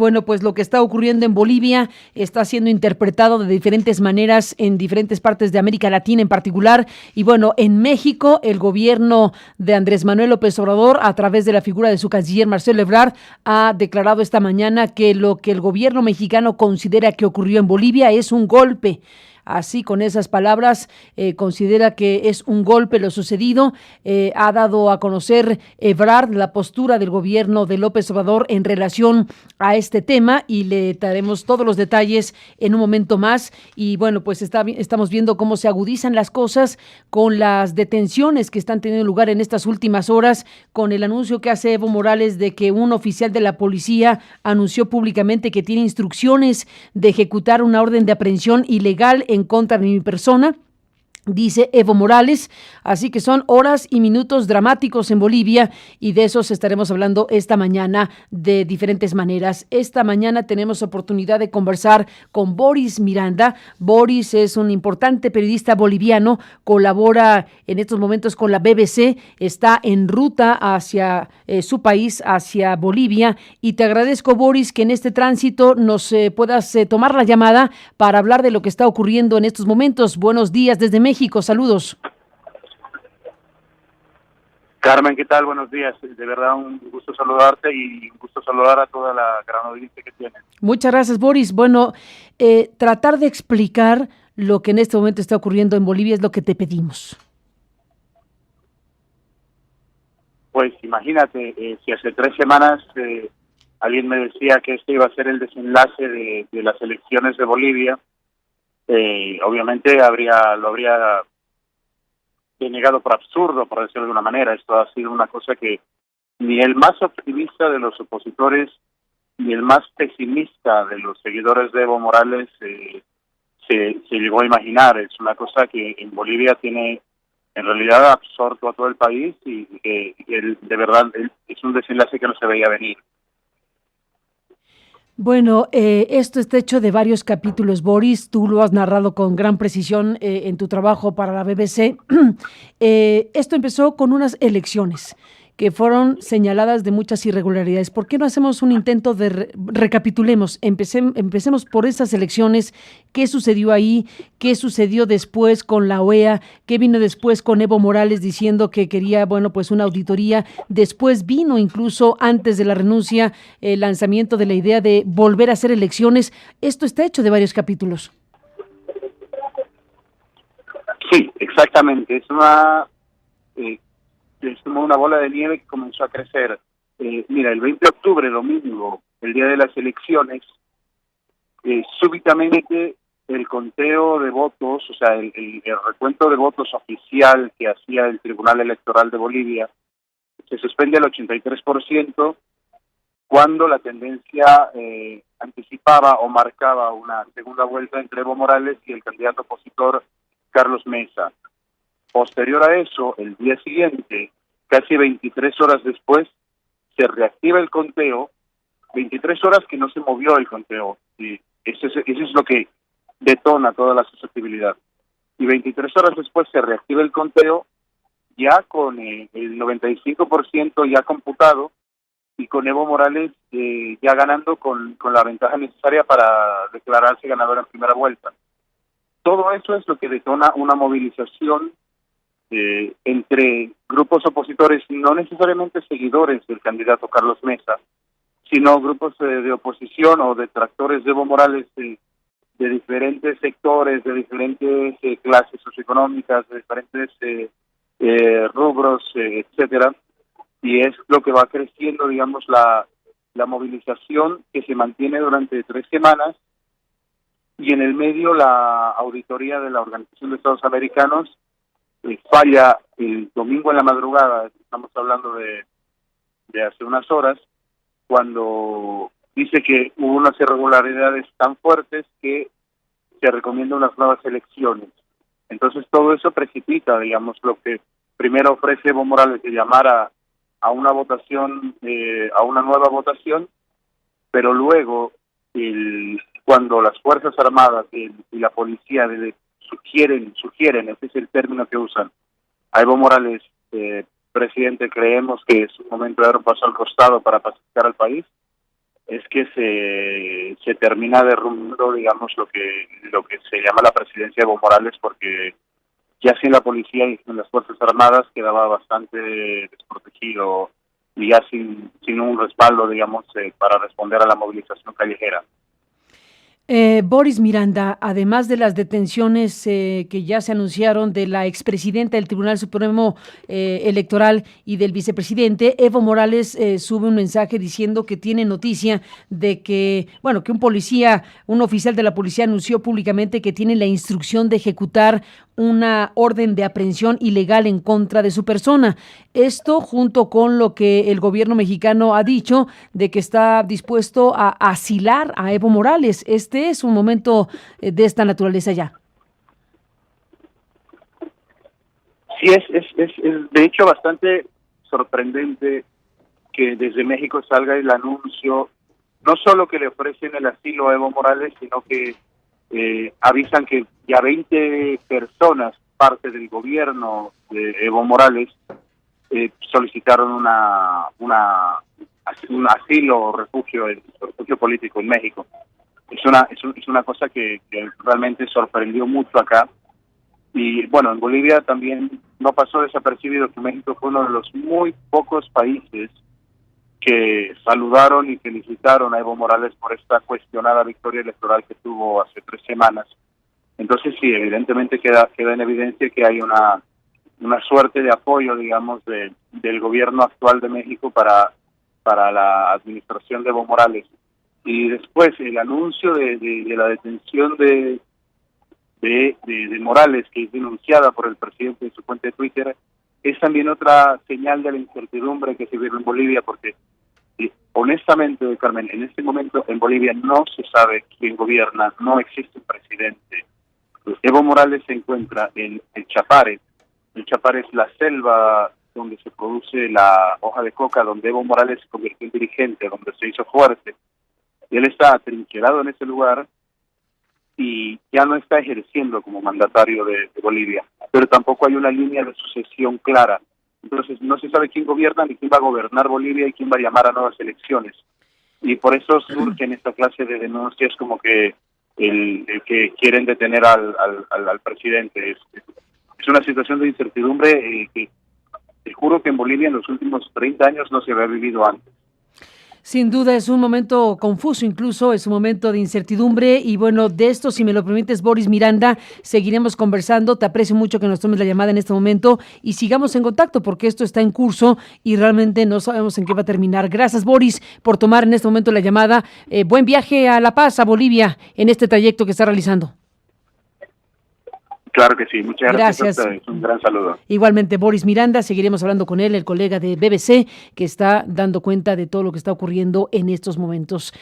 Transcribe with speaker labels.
Speaker 1: Bueno, pues lo que está ocurriendo en Bolivia está siendo interpretado de diferentes maneras en diferentes partes de América Latina en particular. Y bueno, en México, el gobierno de Andrés Manuel López Obrador, a través de la figura de su canciller Marcelo Ebrard, ha declarado esta mañana que lo que el gobierno mexicano considera que ocurrió en Bolivia es un golpe. Así, con esas palabras, considera que es un golpe lo sucedido. Ha dado a conocer Ebrard la postura del gobierno de López Obrador en relación a este tema y le daremos todos los detalles en un momento más. Y bueno, pues estamos viendo cómo se agudizan las cosas con las detenciones que están teniendo lugar en estas últimas horas, con el anuncio que hace Evo Morales de que un oficial de la policía anunció públicamente que tiene instrucciones de ejecutar una orden de aprehensión ilegal en contra de mi persona, dice Evo Morales. Así que son horas y minutos dramáticos en Bolivia y de esos estaremos hablando esta mañana de diferentes maneras. Esta mañana tenemos oportunidad de conversar con Boris Miranda. Boris es un importante periodista boliviano, colabora en estos momentos con la BBC, está en ruta hacia su país, hacia Bolivia, y te agradezco, Boris, que en este tránsito nos puedas tomar la llamada para hablar de lo que está ocurriendo en estos momentos. Buenos días desde México, saludos.
Speaker 2: Carmen, ¿qué tal? Buenos días. De verdad, un gusto saludarte y un gusto saludar a toda la gran audiencia que tienes.
Speaker 1: Muchas gracias, Boris. Bueno, tratar de explicar lo que en este momento está ocurriendo en Bolivia es lo que te pedimos.
Speaker 2: Pues imagínate, si hace 3 semanas alguien me decía que este iba a ser el desenlace de las elecciones de Bolivia, obviamente lo habría denegado por absurdo, por decirlo de alguna manera. Esto ha sido una cosa que ni el más optimista de los opositores ni el más pesimista de los seguidores de Evo Morales se llegó a imaginar. Es una cosa que en Bolivia tiene en realidad absorto a todo el país y de verdad es un desenlace que no se veía venir.
Speaker 1: Bueno, esto está hecho de varios capítulos, Boris. Tú lo has narrado con gran precisión en tu trabajo para la BBC. Esto empezó con unas elecciones que fueron señaladas de muchas irregularidades. ¿Por qué no hacemos un intento de recapitulemos? Empecemos por esas elecciones. ¿Qué sucedió ahí? ¿Qué sucedió después con la OEA? ¿Qué vino después con Evo Morales diciendo que quería, bueno, pues una auditoría? Después vino incluso antes de la renuncia el lanzamiento de la idea de volver a hacer elecciones. Esto está hecho de varios capítulos.
Speaker 2: Sí, exactamente. Es como una bola de nieve que comenzó a crecer. Mira, el 20 de octubre, domingo, el día de las elecciones, súbitamente el conteo de votos, o sea, el recuento de votos oficial que hacía el Tribunal Electoral de Bolivia, se suspende al 83%, cuando la tendencia anticipaba o marcaba una segunda vuelta entre Evo Morales y el candidato opositor Carlos Mesa. Posterior a eso, el día siguiente, casi 23 horas después, se reactiva el conteo, 23 horas que no se movió el conteo, y eso es lo que detona toda la susceptibilidad. Y 23 horas después se reactiva el conteo, ya con el 95% ya computado, y con Evo Morales ya ganando con la ventaja necesaria para declararse ganador en primera vuelta. Todo eso es lo que detona una movilización entre grupos opositores, no necesariamente seguidores del candidato Carlos Mesa, sino grupos de oposición o detractores de Evo Morales de diferentes sectores, de diferentes clases socioeconómicas, de diferentes rubros, etcétera, y es lo que va creciendo, digamos, la movilización que se mantiene durante 3 semanas, y en el medio la auditoría de la Organización de Estados Americanos falla el domingo en la madrugada. Estamos hablando de hace unas horas, cuando dice que hubo unas irregularidades tan fuertes que se recomienda unas nuevas elecciones. Entonces todo eso precipita, digamos, lo que primero ofrece Evo Morales de llamar a una votación, a una nueva votación, pero luego cuando las Fuerzas Armadas y la policía sugieren, ese es el término que usan, a Evo Morales, presidente, creemos que es un momento de dar un paso al costado para pacificar al país, es que se termina derrumbando, digamos, lo que se llama la presidencia de Evo Morales, porque ya sin la policía y sin las Fuerzas Armadas quedaba bastante desprotegido y ya sin un respaldo, digamos, para responder a la movilización callejera.
Speaker 1: Boris Miranda, además de las detenciones que ya se anunciaron de la expresidenta del Tribunal Supremo Electoral y del vicepresidente, Evo Morales sube un mensaje diciendo que tiene noticia de que, bueno, que un oficial de la policía anunció públicamente que tiene la instrucción de ejecutar una orden de aprehensión ilegal en contra de su persona. Esto junto con lo que el gobierno mexicano ha dicho de que está dispuesto a asilar a Evo Morales. Este es un momento de esta naturaleza ya.
Speaker 2: Sí, es de hecho bastante sorprendente que desde México salga el anuncio, no solo que le ofrecen el asilo a Evo Morales, sino que avisan que ya 20 personas, parte del gobierno de Evo Morales, solicitaron un asilo o refugio político en México. Es una cosa que realmente sorprendió mucho acá. Y bueno, en Bolivia también no pasó desapercibido que México fue uno de los muy pocos países que saludaron y felicitaron a Evo Morales por esta cuestionada victoria electoral que tuvo hace 3 semanas. Entonces sí, evidentemente queda en evidencia que hay una suerte de apoyo, digamos, del gobierno actual de México para la administración de Evo Morales. Y después el anuncio de la detención de Morales, que es denunciada por el presidente en su cuenta de Twitter, es también otra señal de la incertidumbre que se vive en Bolivia, porque honestamente, Carmen, en este momento en Bolivia no se sabe quién gobierna, no existe un presidente. Evo Morales se encuentra en el Chapare. El Chapare es la selva donde se produce la hoja de coca, donde Evo Morales se convirtió en dirigente, donde se hizo fuerte. Y él está atrincherado en ese lugar y ya no está ejerciendo como mandatario de Bolivia, pero tampoco hay una línea de sucesión clara. Entonces no se sabe quién gobierna ni quién va a gobernar Bolivia y quién va a llamar a nuevas elecciones. Y por eso surgen esta clase de denuncias como que el que quieren detener al presidente. Es una situación de incertidumbre que te juro que en Bolivia en los últimos 30 años no se había vivido antes.
Speaker 1: Sin duda es un momento confuso, incluso es un momento de incertidumbre y bueno, de esto, si me lo permites, Boris Miranda, seguiremos conversando. Te aprecio mucho que nos tomes la llamada en este momento y sigamos en contacto porque esto está en curso y realmente no sabemos en qué va a terminar. Gracias, Boris, por tomar en este momento la llamada. Buen viaje a La Paz, a Bolivia, en este trayecto que está realizando.
Speaker 2: Claro que sí, muchas gracias a ustedes. Un gran saludo.
Speaker 1: Igualmente, Boris Miranda, seguiremos hablando con él, el colega de BBC, que está dando cuenta de todo lo que está ocurriendo en estos momentos.